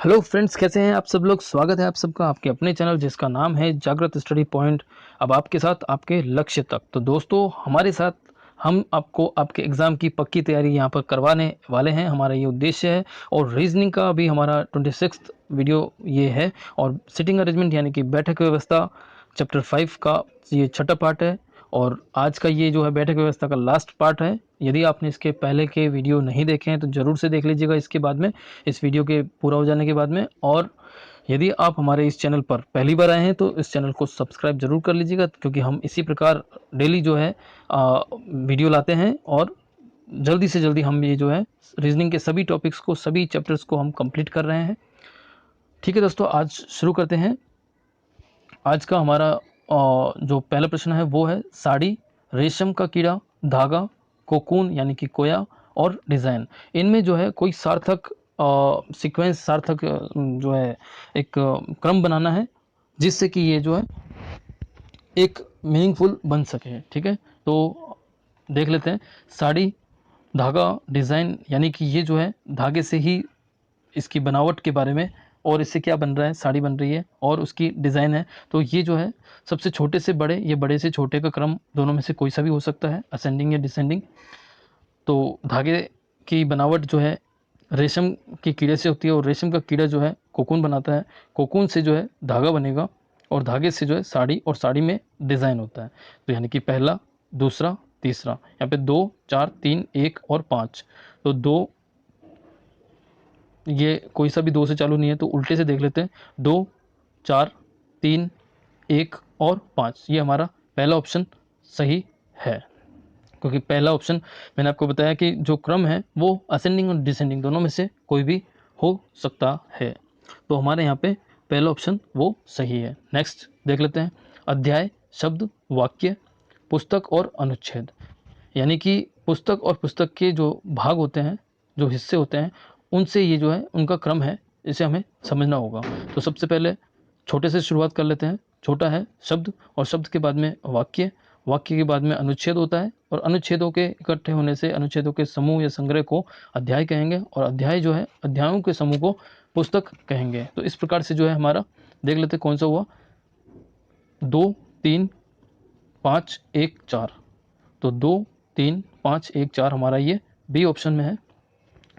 Hello friends, कैसे हैं आप सब लोग। स्वागत है आप सबका आपके अपने चैनल जिसका नाम है जागृत स्टडी पॉइंट। अब आपके साथ आपके लक्ष्य तक। तो दोस्तों, हमारे साथ हम आपको आपके एग्ज़ाम की पक्की तैयारी यहाँ पर करवाने वाले हैं। हमारा ये उद्देश्य है। और रीजनिंग का भी हमारा 26 वीडियो ये है। और सिटिंग अरेंजमेंट यानी कि बैठक व्यवस्था चैप्टर 5 का ये छठा पार्ट है। और आज का ये जो है बैठक व्यवस्था का लास्ट पार्ट है। यदि आपने इसके पहले के वीडियो नहीं देखे हैं तो ज़रूर से देख लीजिएगा इसके बाद में, इस वीडियो के पूरा हो जाने के बाद में। और यदि आप हमारे इस चैनल पर पहली बार आए हैं तो इस चैनल को सब्सक्राइब जरूर कर लीजिएगा, क्योंकि हम इसी प्रकार डेली जो है वीडियो लाते हैं। और जल्दी से जल्दी हम ये जो है रीजनिंग के सभी टॉपिक्स को, सभी चैप्टर्स को हम कंप्लीट कर रहे हैं। ठीक है दोस्तों, आज शुरू करते हैं। आज का हमारा जो पहला प्रश्न है वो है साड़ी, रेशम का कीड़ा, धागा, कोकून यानी कि कोया और डिज़ाइन। इनमें जो है कोई सार्थक सीक्वेंस, सार्थक जो है एक क्रम बनाना है, जिससे कि ये जो है एक मीनिंगफुल बन सके। ठीक है, तो देख लेते हैं। साड़ी, धागा, डिज़ाइन यानी कि ये जो है धागे से ही इसकी बनावट के बारे में, और इससे क्या बन रहा है, साड़ी बन रही है और उसकी डिज़ाइन है। तो ये जो है सबसे छोटे से बड़े, ये बड़े से छोटे का क्रम दोनों में से कोई सा भी हो सकता है, असेंडिंग या डिसेंडिंग। तो धागे की बनावट जो है रेशम के कीड़े से होती है, और रेशम का कीड़ा जो है कोकून बनाता है। कोकून से जो है धागा बनेगा, और धागे से जो है साड़ी, और साड़ी में डिज़ाइन होता है। तो यानी कि पहला, दूसरा, तीसरा, यहाँ पे 2, 4, 3, 1 और 5। तो 2, ये कोई सा भी 2 से चालू नहीं है, तो उल्टे से देख लेते हैं। 2, 4, 3, 1 और 5, ये हमारा पहला ऑप्शन सही है। क्योंकि पहला ऑप्शन मैंने आपको बताया कि जो क्रम है वो असेंडिंग और डिसेंडिंग दोनों में से कोई भी हो सकता है। तो हमारे यहाँ पे पहला ऑप्शन वो सही है। नेक्स्ट देख लेते हैं। अध्याय, शब्द, वाक्य, पुस्तक और अनुच्छेद। यानी कि पुस्तक और पुस्तक के जो भाग होते हैं, जो हिस्से होते हैं, उनसे ये जो है उनका क्रम है, इसे हमें समझना होगा। तो सबसे पहले छोटे से शुरुआत कर लेते हैं। छोटा है शब्द, और शब्द के बाद में वाक्य, वाक्य के बाद में अनुच्छेद होता है, और अनुच्छेदों के इकट्ठे होने से अनुच्छेदों के समूह या संग्रह को अध्याय कहेंगे, और अध्याय जो है अध्यायों के समूह को पुस्तक कहेंगे। तो इस प्रकार से जो है हमारा देख लेते कौन सा हुआ। 2, 3, 5, 1, 4। तो 2, 3, 5, 1, 4 हमारा ये बी ऑप्शन में है।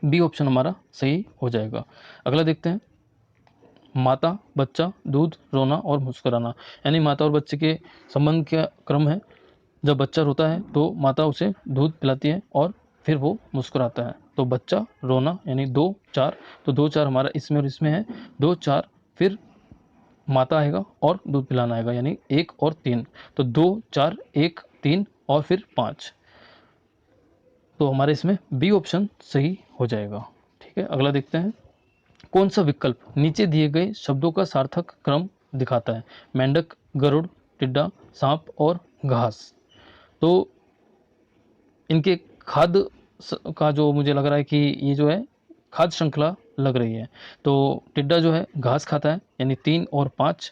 बी ऑप्शन हमारा सही हो जाएगा। अगला देखते हैं। माता, बच्चा, दूध, रोना और मुस्कुराना। यानी माता और बच्चे के संबंध का क्रम है। जब बच्चा रोता है तो माता उसे दूध पिलाती है, और फिर वो मुस्कुराता है। तो बच्चा, रोना यानी 2, 4। तो 2, 4 हमारा इसमें और इसमें है। 2, 4 फिर माता आएगा और दूध पिलाना आएगा, यानी 1 और 3। तो 2, 4, 1, 3 और फिर 5। तो हमारे इसमें बी ऑप्शन सही हो जाएगा। ठीक है, अगला देखते हैं। कौन सा विकल्प नीचे दिए गए शब्दों का सार्थक क्रम दिखाता है। मेंढक, गरुड़, टिड्डा, सांप और घास। तो इनके खाद्य का जो मुझे लग रहा है कि ये जो है खाद्य श्रृंखला लग रही है। तो टिड्डा जो है घास खाता है, यानी 3 और 5।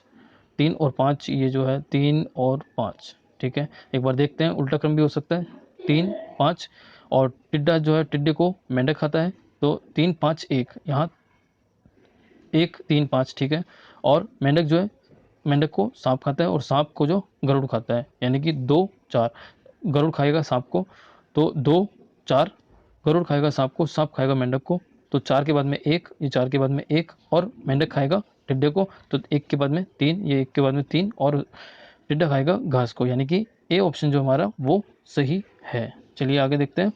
3 और 5 ये जो है 3 और 5। ठीक है, एक बार देखते हैं, उल्टा क्रम भी हो सकता है। 3, 5 और टिड्डा जो है, टिड्डे को मेंढक खाता है। तो 3, 5, 1 यहाँ 1, 3, 5। ठीक है, और मेंढक जो है, मेंढक को सांप खाता है, और सांप को जो गरुड़ खाता है, यानी कि 2, 4 गरुड़ खाएगा सांप को। तो 2, 4 गरुड़ खाएगा सांप को, सांप खाएगा मेंढक को। तो 4 के बाद में 1, ये 4 के बाद में 1, और मेंढक खाएगा टिड्डे को। तो 1 के बाद में 3, ये 1 के बाद में 3, और टिड्डा खाएगा घास को, यानी कि ए ऑप्शन जो हमारा वो सही है। चलिए आगे देखते हैं।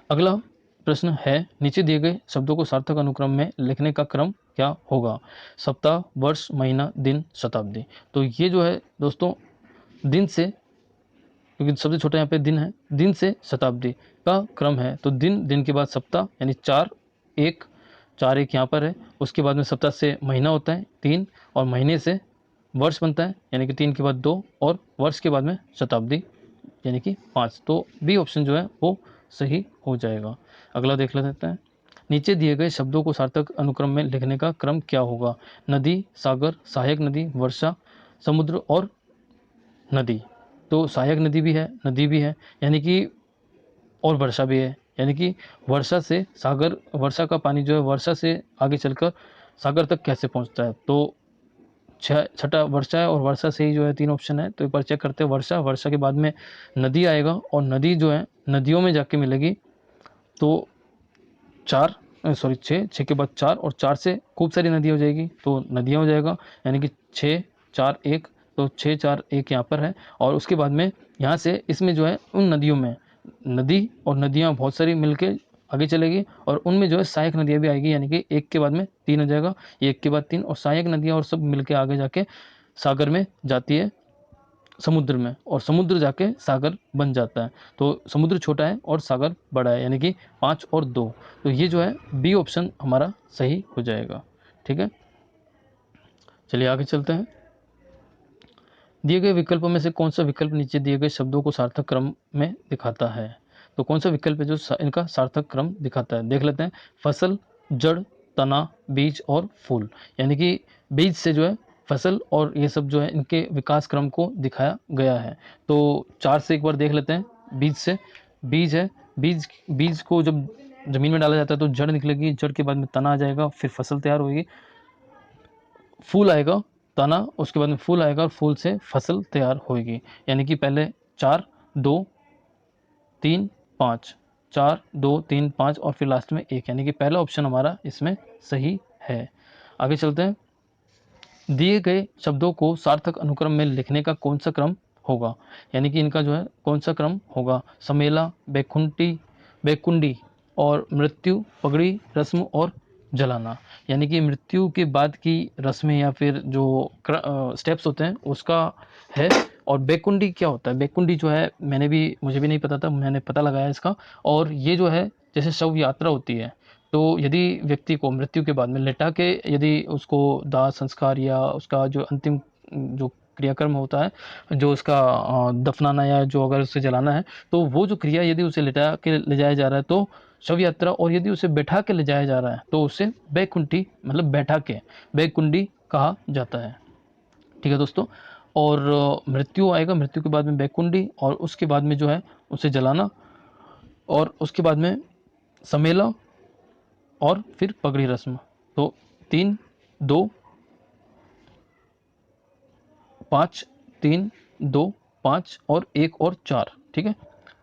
अगला प्रश्न है, नीचे दिए गए शब्दों को सार्थक अनुक्रम में लिखने का क्रम क्या होगा। सप्ताह, वर्ष, महीना, दिन, शताब्दी। तो ये जो है दोस्तों दिन से, क्योंकि सबसे छोटा यहाँ पे दिन है, दिन से शताब्दी का क्रम है। तो दिन, दिन के बाद सप्ताह यानी 4, 1, 4, 1 यहाँ पर है। उसके बाद में सप्ताह से महीना होता है 3, और महीने से वर्ष बनता है, यानी कि 3 के बाद 2, और वर्ष के बाद में शताब्दी यानी कि 5। तो बी ऑप्शन जो है वो सही हो जाएगा। अगला देख लेते हैं। नीचे दिए गए शब्दों को सार्थक अनुक्रम में लिखने का क्रम क्या होगा। नदी, सागर, सहायक नदी, वर्षा, समुद्र और नदी। तो सहायक नदी भी है, नदी भी है, यानी कि और वर्षा भी है, यानी कि वर्षा से सागर, वर्षा का पानी जो है वर्षा से आगे चलकर सागर तक कैसे पहुंचता है। तो छठा वर्षा है और वर्षा से ही जो है 3 ऑप्शन है। तो एक बार चेक करते हैं। वर्षा, वर्षा के बाद में नदी आएगा और नदी जो है नदियों में जाके मिलेगी। तो 4 सॉरी 6 के बाद 4 और 4 से खूब सारी नदियाँ हो जाएगी तो नदियाँ हो जाएगा, यानी कि 6 4 1, तो 6 4 1 यहाँ पर है। और उसके बाद में यहाँ से इसमें जो है उन नदियों में नदी और नदियाँ बहुत सारी मिलके आगे चलेगी और उनमें जो है सहायक नदियाँ भी आएगी, यानी कि एक के बाद में 3 हो जाएगा, एक के बाद 3 और सहायक नदियाँ और सब मिलके आगे जाके सागर में जाती है, समुद्र में, और समुद्र जाके सागर बन जाता है। तो समुद्र छोटा है और सागर बड़ा है, यानी कि 5 और 2। तो ये जो है बी ऑप्शन हमारा सही हो जाएगा। ठीक है, चलिए आगे चलते हैं। दिए गए विकल्पों में से कौन सा विकल्प नीचे दिए गए शब्दों को सार्थक क्रम में दिखाता है। तो कौन सा विकल्प है जो इनका सार्थक क्रम दिखाता है, देख लेते हैं। फसल, जड़, तना, बीज और फूल, यानी कि बीज से जो है फसल और ये सब जो है इनके विकास क्रम को दिखाया गया है। तो 4 से एक बार देख लेते हैं। बीज से, बीज है, बीज बीज को जब जमीन में डाला जाता है तो जड़ निकलेगी, जड़ के बाद में तना आ जाएगा, फिर फसल तैयार होगी, फूल आएगा, तना, उसके बाद में फूल आएगा और फूल से फसल तैयार होगी। यानी कि पहले 4 2 3 5, 4 2 3 5 और फिर लास्ट में 1, यानी कि पहला ऑप्शन हमारा इसमें सही है। आगे चलते हैं। दिए गए शब्दों को सार्थक अनुक्रम में लिखने का कौन सा क्रम होगा, यानी कि इनका जो है कौन सा क्रम होगा। समेला, बैकुंडी और मृत्यु, पगड़ी, रस्म और जलाना, यानी कि मृत्यु के बाद की रस्में या फिर जो स्टेप्स होते हैं उसका है। और बैकुंडी क्या होता है, बैकुंडी जो है मुझे भी नहीं पता था, मैंने पता लगाया इसका। और ये जो है जैसे शव यात्रा होती है, तो यदि व्यक्ति को मृत्यु के बाद में लिटा के यदि उसको दाह संस्कार या उसका जो अंतिम जो क्रियाक्रम होता है, जो उसका दफनाना या जो अगर उसे जलाना है, तो वो जो क्रिया यदि उसे लिटा के ले जाया जा रहा है तो शव यात्रा, और यदि उसे बैठा के ले जाया जा रहा है तो उसे बैकुंठी मतलब बैठा के बैकुंडी कहा जाता है। ठीक है दोस्तों। और मृत्यु आएगा, मृत्यु के बाद में बैकुंडी और उसके बाद में जो है उसे जलाना और उसके बाद में समेला और फिर पगड़ी रस्म। तो 3 2 5, 3 2 5 और 1 और 4। ठीक है,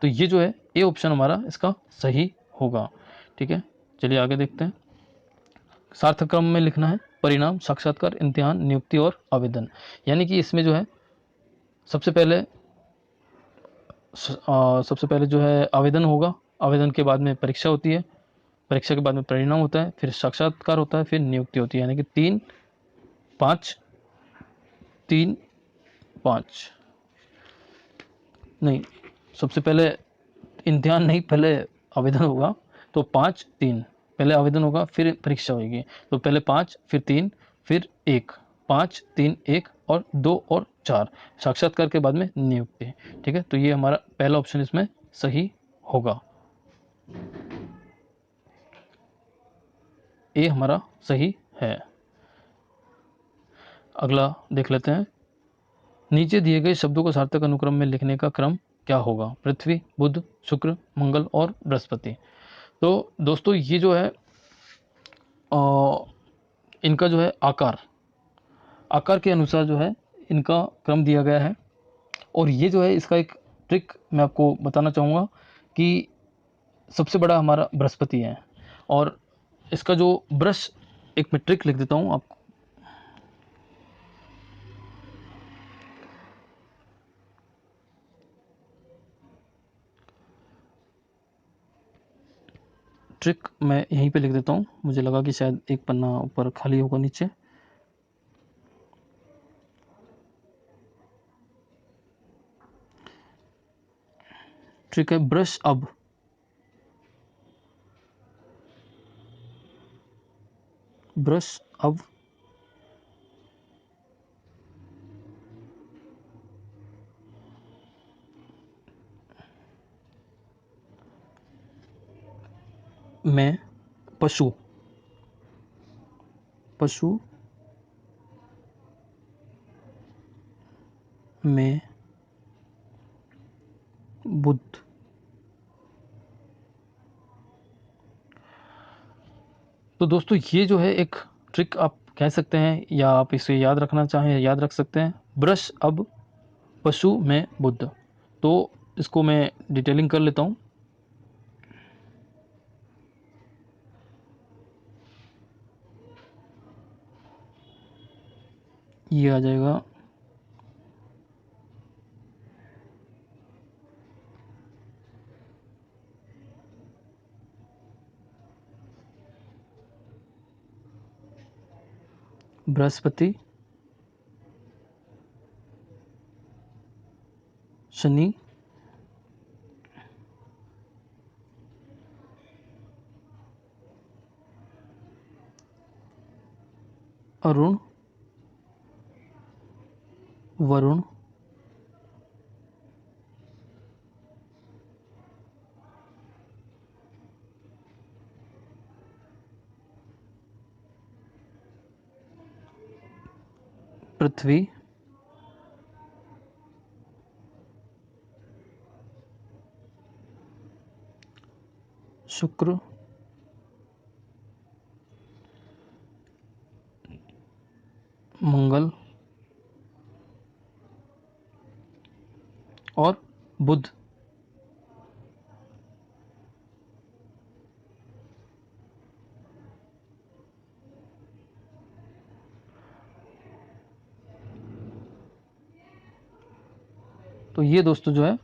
तो ये जो है ए ऑप्शन हमारा इसका सही होगा। ठीक है, चलिए आगे देखते हैं। सार्थक क्रम में लिखना है परिणाम, साक्षात्कार, इम्तिहान, नियुक्ति और आवेदन, यानी कि इसमें जो है सबसे पहले सबसे पहले जो है आवेदन होगा, आवेदन के बाद में परीक्षा होती है, परीक्षा के बाद में परिणाम होता है, फिर साक्षात्कार होता है, फिर नियुक्ति होती है, यानी कि 3 5 3 5 नहीं, सबसे पहले इम्तिहान नहीं, पहले आवेदन होगा। तो 5 3, पहले आवेदन होगा फिर परीक्षा होगी। तो पहले 5 फिर 3 फिर 1, 5 3 1 और 2 और 4, साक्षात्कार के बाद में नियुक्ति। ठीक है, तो ये हमारा पहला ऑप्शन इसमें सही होगा, ये हमारा सही है। अगला देख लेते हैं। नीचे दिए गए शब्दों को सार्थक अनुक्रम में लिखने का क्रम क्या होगा। पृथ्वी, बुध, शुक्र, मंगल और बृहस्पति। तो दोस्तों ये जो है इनका जो है आकार, आकार के अनुसार जो है इनका क्रम दिया गया है। और ये जो है इसका एक ट्रिक मैं आपको बताना चाहूँगा कि सबसे बड़ा हमारा बृहस्पति है और इसका जो ब्रश, एक मैं ट्रिक लिख देता हूँ आपको। ट्रिक मैं यहीं पे लिख देता हूँ, मुझे लगा कि शायद एक पन्ना ऊपर खाली होगा नीचे। ट्रिक है ब्रश अब, ब्रश अब मैं पशु, पशु में बुध, तो दोस्तों ये जो है एक ट्रिक आप कह सकते हैं, या आप इसे याद रखना चाहें याद रख सकते हैं। ब्रश अब पशु में बुद्ध। तो इसको मैं डिटेलिंग कर लेता हूँ। ये आ जाएगा बृहस्पति, शनि, अरुण, वरुण, पृथ्वी, शुक्र, मंगल और बुध। तो ये दोस्तों जो है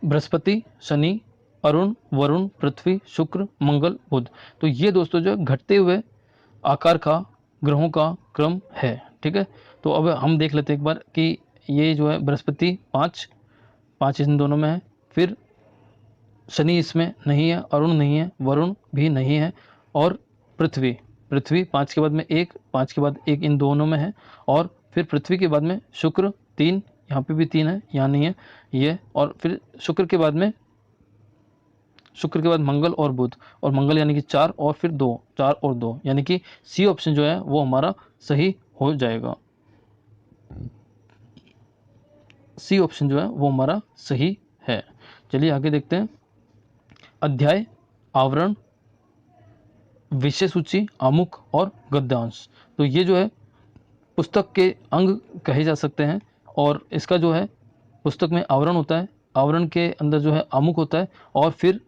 बृहस्पति, शनि, अरुण, वरुण, पृथ्वी, शुक्र, मंगल, बुध। तो ये दोस्तों जो है घटते हुए आकार का ग्रहों का क्रम है। ठीक है, तो अब हम देख लेते हैं एक बार कि ये जो है बृहस्पति 5 5 इन दोनों में है, फिर शनि इसमें नहीं है, अरुण नहीं है, वरुण भी नहीं है, और पृथ्वी पृथ्वी 5 के बाद में 1, 5 के बाद 1 इन दोनों में है, और फिर पृथ्वी के बाद में शुक्र 3, यहाँ पे भी 3 है, यहाँ नहीं है ये, और फिर शुक्र के बाद मंगल और बुध, और मंगल यानी कि 4 और फिर 2, 4 और 2, यानी कि सी ऑप्शन जो है वो हमारा सही हो जाएगा। सी ऑप्शन जो है वो हमारा सही है। चलिए आगे देखते हैं। अध्याय, आवरण, विषय सूची, आमुख और गद्यांश। तो ये जो है पुस्तक के अंग कहे जा सकते हैं, और इसका जो है पुस्तक में आवरण होता है, आवरण के अंदर जो है आमुख होता है, और फिर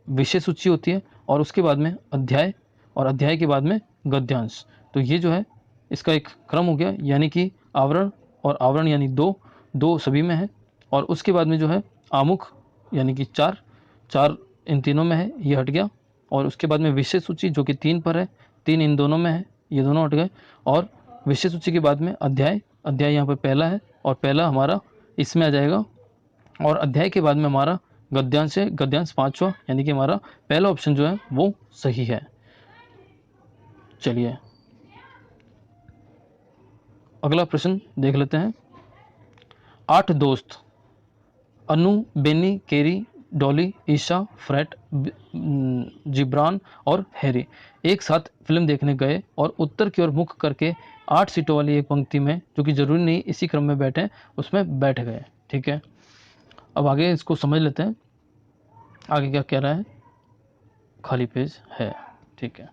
विषय सूची होती है, और उसके बाद में अध्याय, और अध्याय के बाद में गद्यांश। तो ये जो है इसका एक क्रम हो गया, यानी कि आवरण और आवरण यानी दो दो सभी में है, और उसके बाद में जो है आमुख यानी कि 4 4 इन तीनों में है, ये हट गया, और उसके बाद में विषय सूची जो कि 3 पर है, 3 इन दोनों में है, ये दोनों हट गए, और विषय सूची के बाद में अध्याय, अध्याय यहाँ पर पहला है, और पहला हमारा इसमें आ जाएगा, और अध्याय के बाद में हमारा गद्यांश है, गद्यांश 5वां, यानी कि हमारा पहला ऑप्शन जो है वो सही है। चलिए अगला प्रश्न देख लेते हैं। 8 दोस्त अनु, बेनी, केरी, डॉली, ईशा, फ्रेड, जिब्रान और हैरी एक साथ फिल्म देखने गए और उत्तर की ओर मुख करके 8 सीटों वाली एक पंक्ति में, जो कि जरूरी नहीं इसी क्रम में बैठे, उसमें बैठ गए। ठीक है, अब आगे इसको समझ लेते हैं, आगे क्या कह रहा है। खाली पेज है। ठीक है,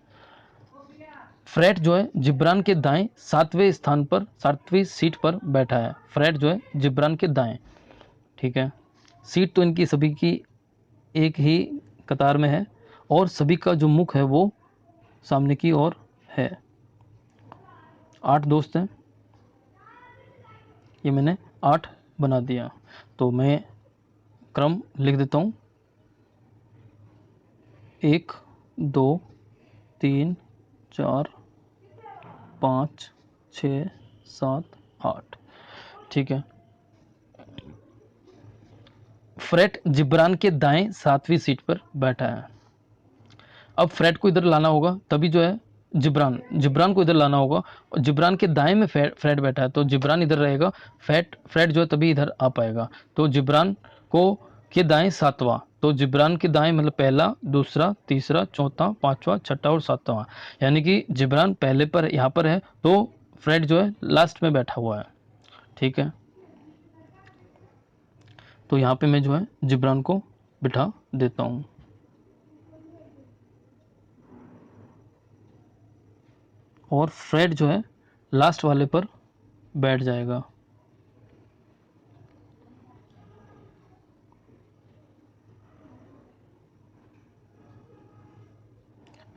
फ्रेड जो है जिब्रान के दाएं 7वें स्थान पर 7वीं सीट पर बैठा है। फ्रेड जो है जिब्रान के दाएं। ठीक है, सीट तो इनकी सभी की एक ही कतार में है, और सभी का जो मुख है वो सामने की ओर है। 8 दोस्त हैं, ये मैंने 8 बना दिया। तो मैं क्रम लिख देता हूँ, 1 2 3 4 5 6 7 8। ठीक है, फ्रेड जिब्रान के दाएं 7वीं सीट पर बैठा है। अब फ्रेड को इधर लाना होगा, तभी जो है जिब्रान को इधर लाना होगा, और जिब्रान के दाएं में फ्रेड बैठा है, तो जिब्रान इधर रहेगा, फ्रेड जो है तभी इधर आ पाएगा। तो जिब्रान को के दाएं 7वां, तो जिब्रान के दाएं मतलब पहला, दूसरा, तीसरा, चौथा, 5वां, छठा और 7वां, यानी कि जिब्रान पहले पर यहाँ पर है, तो फ्रेड जो है लास्ट में बैठा हुआ है। ठीक है, तो यहाँ पे मैं जो है जिब्रान को बिठा देता हूँ। और फ्रेड जो है लास्ट वाले पर बैठ जाएगा।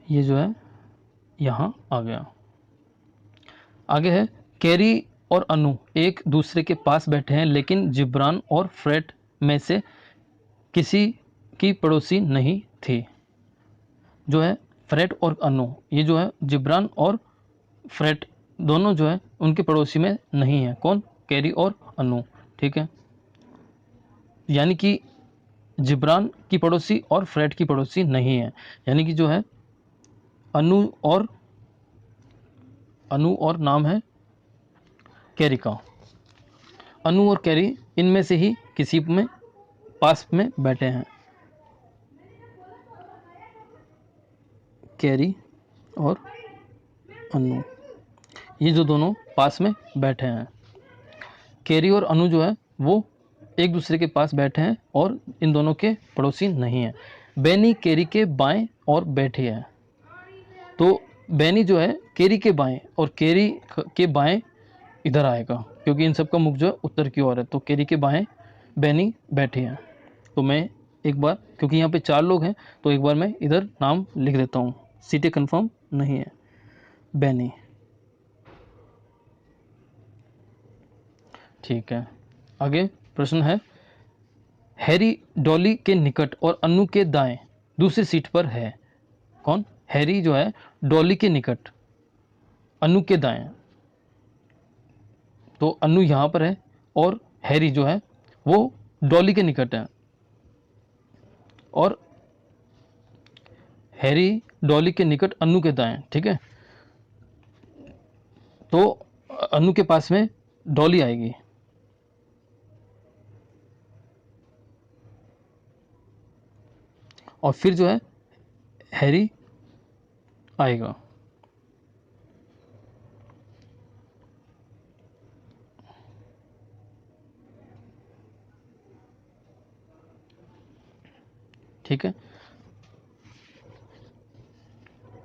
ये जो है यहाँ आ गया। आगे है कैरी और अनु एक दूसरे के पास बैठे हैं, लेकिन जिब्रान और फ्रेड में से किसी की पड़ोसी नहीं थी। जो है फ्रेड और अनु, ये जो है जिब्रान और फ्रेड दोनों जो है उनके पड़ोसी में नहीं है। कौन? कैरी और अनु। ठीक है, यानी कि जिब्रान की पड़ोसी और फ्रेड की पड़ोसी नहीं है। यानी कि जो है अनु और नाम है कैरी का। अनु और कैरी इनमें से ही किसी में पास में बैठे हैं। कैरी और अनु, ये जो दोनों पास में बैठे हैं। कैरी और अनु जो है वो एक दूसरे के पास बैठे हैं और इन दोनों के पड़ोसी नहीं हैं। बेनी कैरी के बाएं और बैठी है। तो बेनी जो है कैरी के बाएं और कैरी के बाएं इधर आएगा, क्योंकि इन सब का मुख जो है उत्तर की ओर है। तो कैरी के बाएं बेनी बैठी है। तो मैं एक बार, क्योंकि यहाँ पे 4 लोग हैं, तो एक बार मैं इधर नाम लिख देता हूँ। सीटें कंफर्म नहीं है। बेनी। ठीक है, आगे प्रश्न है हैरी डॉली के निकट और अनु के दाएं दूसरी सीट पर है। कौन? हैरी जो है डॉली के निकट, अनु के दाएं। तो अनु यहाँ पर है और हैरी जो है वो डॉली के निकट है। और हैरी डॉली के निकट, अनु के दाएं। ठीक है, तो अनु के पास में डॉली आएगी। और फिर जो है हैरी आएगा। ठीक है,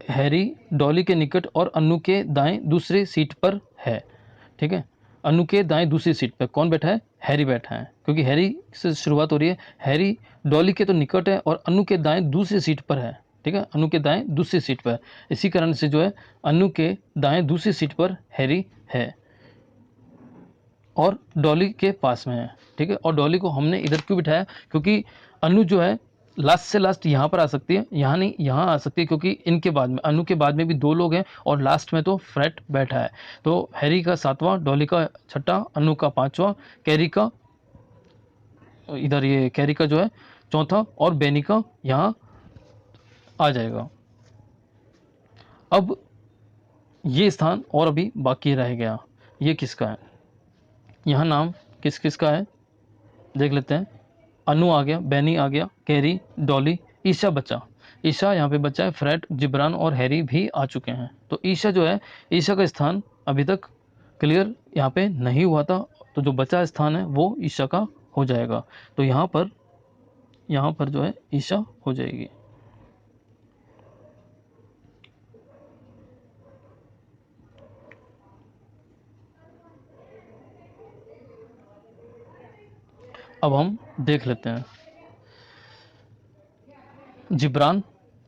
हैरी डॉली के निकट और अनु के दाएं दूसरी सीट पर है। ठीक है, अनु के दाएं दूसरी सीट पर कौन बैठा है? हैरी बैठा है, क्योंकि हैरी से शुरुआत हो रही है। हैरी डॉली के तो निकट है और अनु के दाएं दूसरी सीट पर है। ठीक है, अनु के दाएं दूसरी सीट पर, इसी कारण से जो है अनु के दाएं दूसरी सीट पर हैरी है और डॉली के पास में है। ठीक है, और डॉली को हमने इधर क्यों बिठाया? क्योंकि अनु जो है लास्ट से लास्ट यहाँ पर आ सकती है, यहाँ नहीं, यहाँ आ सकती है, क्योंकि इनके बाद में, अनु के बाद में भी 2 लोग हैं और लास्ट में तो फ्रेड बैठा है। तो हैरी का 7वां, डॉली का 6ठा, अनु का 5वां, कैरी का इधर, ये कैरी का जो है 4था और बेनी का यहाँ आ जाएगा। अब ये स्थान और अभी बाकी रह गया। ये किसका है? यहाँ नाम किस किस का है देख लेते हैं। अनु आ गया, बेनी आ गया, कैरी, डॉली, ईशा बचा। ईशा यहाँ पे बचा है। फ्रेड, जिब्रान और हैरी भी आ चुके हैं। तो ईशा जो है, ईशा का स्थान अभी तक क्लियर यहाँ पे नहीं हुआ था, तो जो बचा स्थान है वो ईशा का हो जाएगा। तो यहाँ पर जो है ईशा हो जाएगी। अब हम देख लेते हैं। जिब्रान,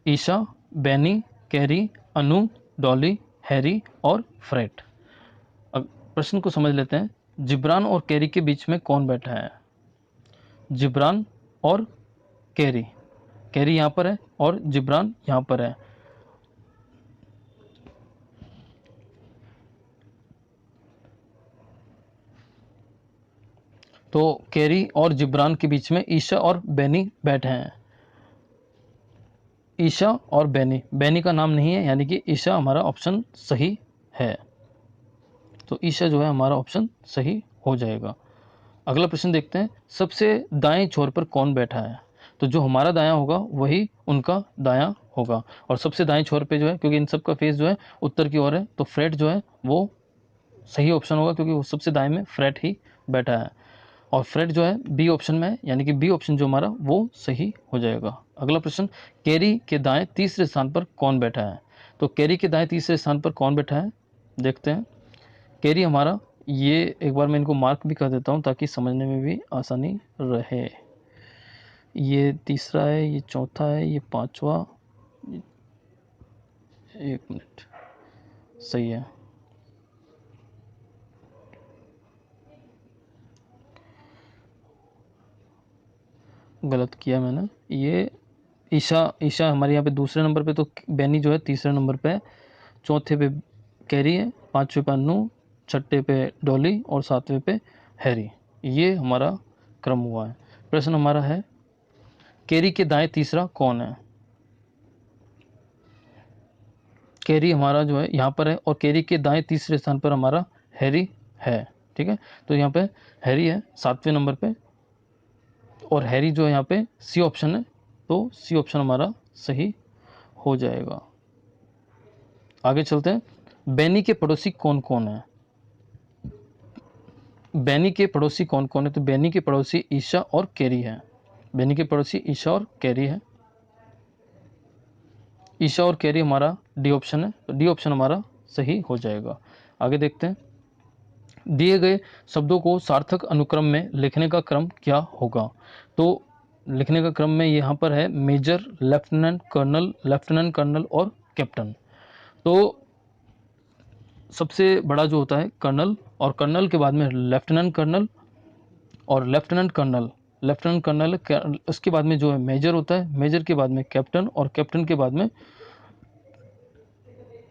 ईशा, बेनी, कैरी, अनु, डॉली, हैरी और फ्रेड। अब प्रश्न को समझ लेते हैं। जिब्रान और कैरी के बीच में कौन बैठा है? जिब्रान और कैरी। कैरी यहाँ पर है और जिब्रान यहाँ पर है। तो कैरी और जिब्रान के बीच में ईशा और बेनी बैठे हैं। ईशा और बेनी, बेनी का नाम नहीं है, यानी कि ईशा हमारा ऑप्शन सही है। तो ईशा जो है हमारा ऑप्शन सही हो जाएगा। अगला प्रश्न देखते हैं। सबसे दाएं छोर पर कौन बैठा है? तो जो हमारा दायां होगा वही उनका दायां होगा। और सबसे दाएं छोर पे जो है, क्योंकि इन सब का फेस जो है उत्तर की ओर है, तो फ्रेड जो है वो सही ऑप्शन होगा, क्योंकि वो सबसे दाएं में फ्रेड ही बैठा है। और फ्रेड जो है बी ऑप्शन में है, यानी कि बी ऑप्शन जो हमारा वो सही हो जाएगा। अगला प्रश्न, कैरी के दाएं तीसरे स्थान पर कौन बैठा है? तो कैरी के दाएं तीसरे स्थान पर कौन बैठा है, देखते हैं। कैरी हमारा, ये एक बार मैं इनको मार्क भी कर देता हूँ ताकि समझने में भी आसानी रहे। ये तीसरा है, ये चौथा है, ये पांचवा, एक मिनट, सही है। गलत किया मैंने। ये ईशा हमारे यहाँ पे दूसरे नंबर पे, तो बेनी जो है तीसरे नंबर पे, चौथे पे कैरी है, पांचवे पे अन्नू, छठे पे डॉली और सातवें पे हैरी। ये हमारा क्रम हुआ है। प्रश्न हमारा है, कैरी के दाएं तीसरा कौन है। कैरी हमारा जो है यहाँ पर है, और कैरी के दाएं तीसरे स्थान पर हमारा हैरी है। ठीक है, तो यहाँ पे हैरी है 7वें नंबर पे, और हैरी जो है यहाँ पे सी ऑप्शन है, तो सी ऑप्शन हमारा सही हो जाएगा। आगे चलते हैं। बेनी के पड़ोसी कौन कौन है। बेनी के पड़ोसी कौन कौन है, तो बेनी के पड़ोसी ईशा और कैरी है। बेनी के पड़ोसी ईशा और कैरी है। ईशा और कैरी हमारा डी ऑप्शन है, तो डी ऑप्शन हमारा सही हो जाएगा। आगे देखते हैं। दिए गए शब्दों को सार्थक अनुक्रम में लिखने का क्रम क्या होगा। तो लिखने का क्रम में यहाँ पर है मेजर, लेफ्टिनेंट कर्नल और कैप्टन। तो सबसे बड़ा जो होता है कर्नल, और कर्नल के बाद में लेफ्टिनेंट कर्नल, और लेफ्टिनेंट कर्नल, उसके बाद में जो है मेजर होता है, मेजर के बाद में कैप्टन, और कैप्टन के बाद में,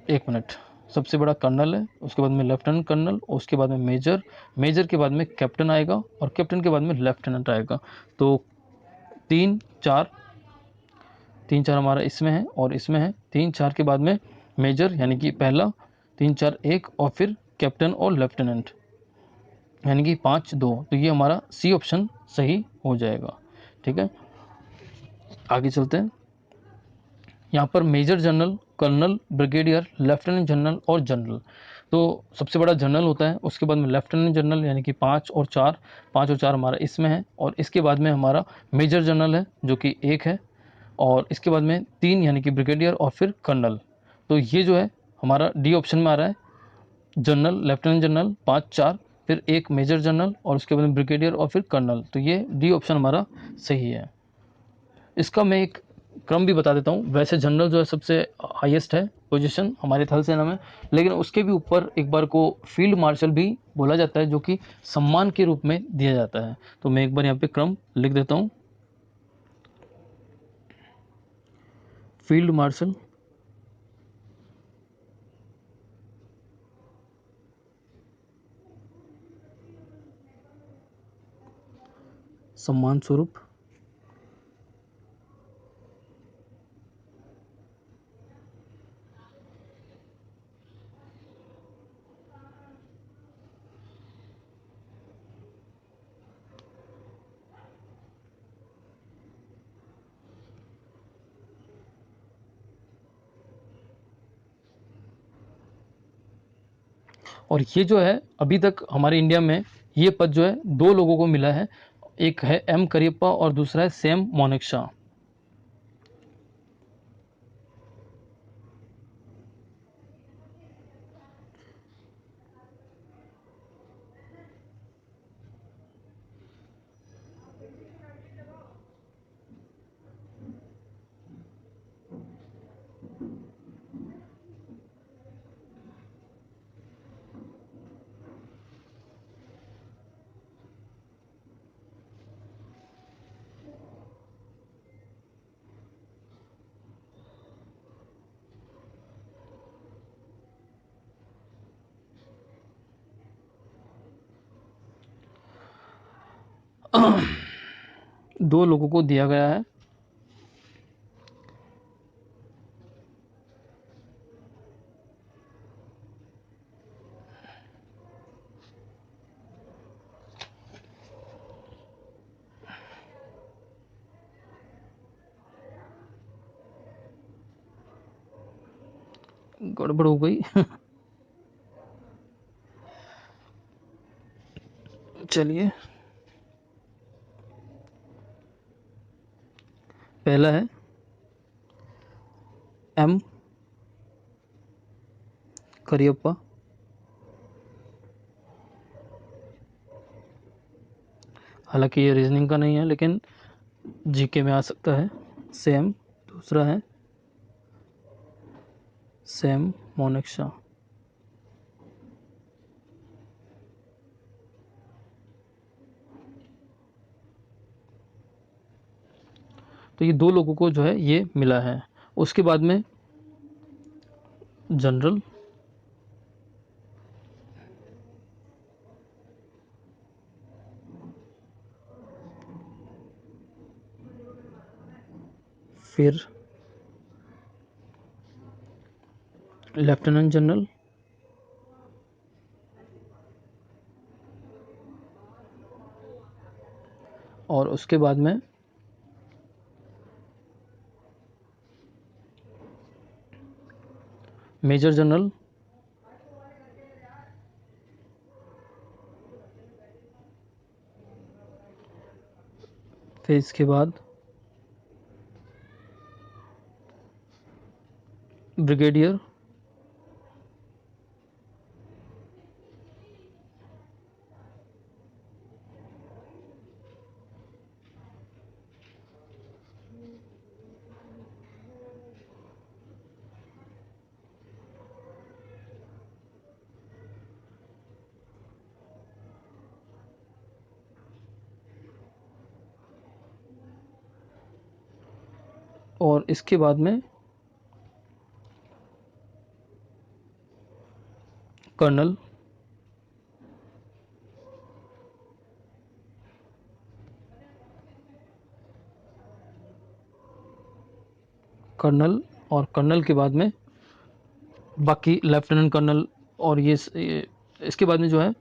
एक मिनट, सबसे बड़ा कर्नल है, उसके बाद में लेफ्टिनेंट कर्नल, उसके बाद में मेजर, मेजर के बाद में कैप्टन आएगा, और कैप्टन के बाद में लेफ्टिनेंट आएगा। तो 3 4, 3 4 हमारा इसमें है और इसमें है। 3 4 के बाद में मेजर यानी कि पहला, 3 4 1, और फिर कैप्टन और लेफ्टिनेंट यानी कि 5 2। तो ये हमारा सी ऑप्शन सही हो जाएगा। ठीक है, आगे चलते हैं। यहाँ पर major general, colonel, brigadier, lieutenant general और जनरल। तो सबसे बड़ा जनरल होता है, उसके बाद में लेफ्टिनेंट जनरल यानी कि 5 और 4, 5 और 4 हमारा इसमें है, और इसके बाद में हमारा मेजर जनरल है जो कि 1 है, और इसके बाद में 3 यानी कि ब्रिगेडियर और फिर कर्नल। तो ये जो है हमारा डी ऑप्शन में आ रहा है, जनरल, लेफ्टिनेंट जनरल, 5 4, फिर एक मेजर जनरल, और उसके बाद में ब्रिगेडियर और फिर कर्नल। तो ये डी ऑप्शन हमारा सही है। इसका मैं एक क्रम भी बता देता हूँ। वैसे जनरल जो है सबसे हाईएस्ट है पोजीशन हमारे थल सेना में, लेकिन उसके भी ऊपर एक बार को फील्ड मार्शल भी बोला जाता है, जो कि सम्मान के रूप में दिया जाता है। तो मैं एक बार यहाँ पे क्रम लिख देता हूँ। फील्ड मार्शल, सम्मान स्वरूप और ये जो है अभी तक हमारे इंडिया में ये पद जो है 2 लोगों को मिला है। एक है एम करियप्पा और दूसरा है सैम मोनेक्शा। दो लोगों को दिया गया है। गड़बड़ हो गई। चलिए, पहला है एम करियप्पा, हालांकि ये रीजनिंग का नहीं है लेकिन जीके में आ सकता है। सेम, दूसरा है सैम मोनेक्शा। तो ये 2 लोगों को जो है ये मिला है। उसके बाद में जनरल, फिर लेफ्टिनेंट जनरल, और उसके बाद में मेजर जनरल, फिर इसके बाद ब्रिगेडियर, और इसके बाद में कर्नल, कर्नल, और कर्नल के बाद में बाकी लेफ्टिनेंट कर्नल, और ये इसके बाद में जो है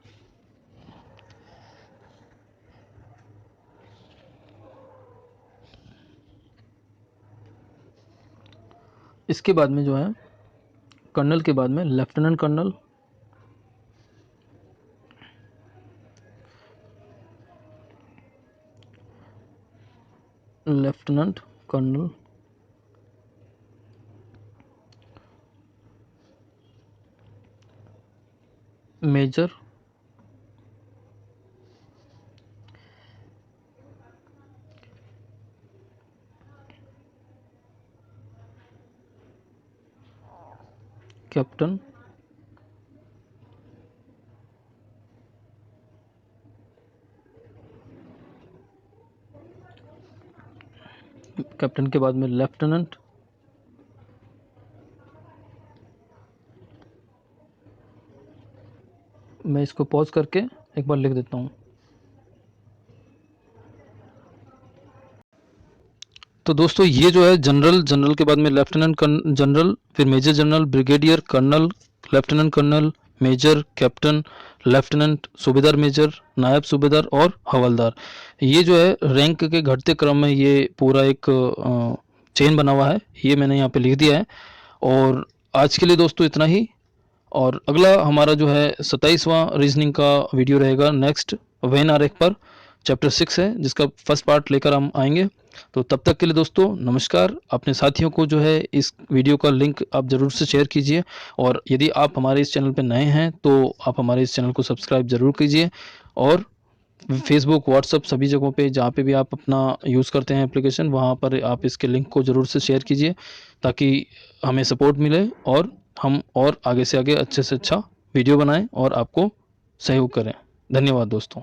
इसके बाद में जो है कर्नल के बाद में lieutenant colonel, lieutenant colonel, major, captain, captain के बाद में लेफ्टिनेंट, मैं इसको पॉज करके एक बार लिख देता हूँ। तो दोस्तों ये जो है जनरल, जनरल के बाद में लेफ्टिनेंट जनरल, फिर major general, brigadier, colonel, lieutenant colonel, major, captain, lieutenant, Subedar major, Naib Subedar और हवलदार। ये जो है रैंक के घटते क्रम में ये पूरा एक चेन बना हुआ है, ये मैंने यहाँ पे लिख दिया है। और आज के लिए दोस्तों इतना ही, और अगला हमारा जो है 27वां रीजनिंग का वीडियो रहेगा नेक्स्ट वेन आरेख पर, चैप्टर 6 है जिसका फर्स्ट पार्ट लेकर हम आएंगे। तो तब तक के लिए दोस्तों नमस्कार। अपने साथियों को जो है इस वीडियो का लिंक आप ज़रूर से शेयर कीजिए, और यदि आप हमारे इस चैनल पर नए हैं तो आप हमारे इस चैनल को सब्सक्राइब ज़रूर कीजिए, और फेसबुक, व्हाट्सअप सभी जगहों पे जहाँ पे भी आप अपना यूज़ करते हैं एप्लीकेशन, वहाँ पर आप इसके लिंक को ज़रूर से शेयर कीजिए ताकि हमें सपोर्ट मिले और हम और आगे से आगे अच्छे से अच्छा वीडियो बनाएं और आपको सहयोग करें। धन्यवाद दोस्तों।